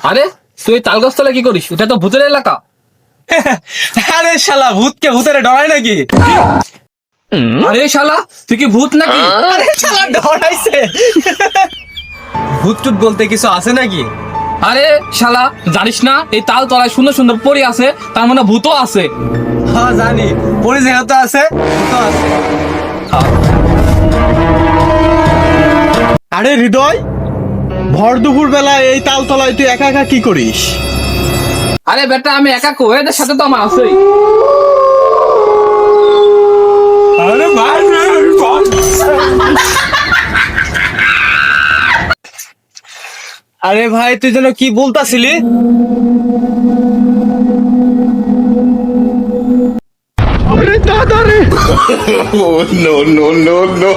আরে তুই তাল গাছতলা কি করিস? এটা তো ভূতের এলাকা। আরে শালা ভূতকে ভূতের ডরায় নাকি? আরে শালা তুই কি ভূত নাকি? আরে শালা ডরাইছে। ভূত টুত বলতে কিছু আছে নাকি? আরে শালা জানিস না এই তাল তলায় সুন্দর সুন্দর পরি আছে, তার মানে ভূতও আছে। হ্যাঁ জানি, পরি যেহেতু আছে ভূতও আছে। আরে হৃদয়, ভর দুপুর বেলা এই তালতলায় তুই একা একা কি করিস? আরে বেটা আমি একা কো, এদের সাথে তো আমার আছেই। আরে ভাই আরে ভাই তুই যেন কি বলতাছিলি? আরে দাদা রে! Oh, no, no, no, no.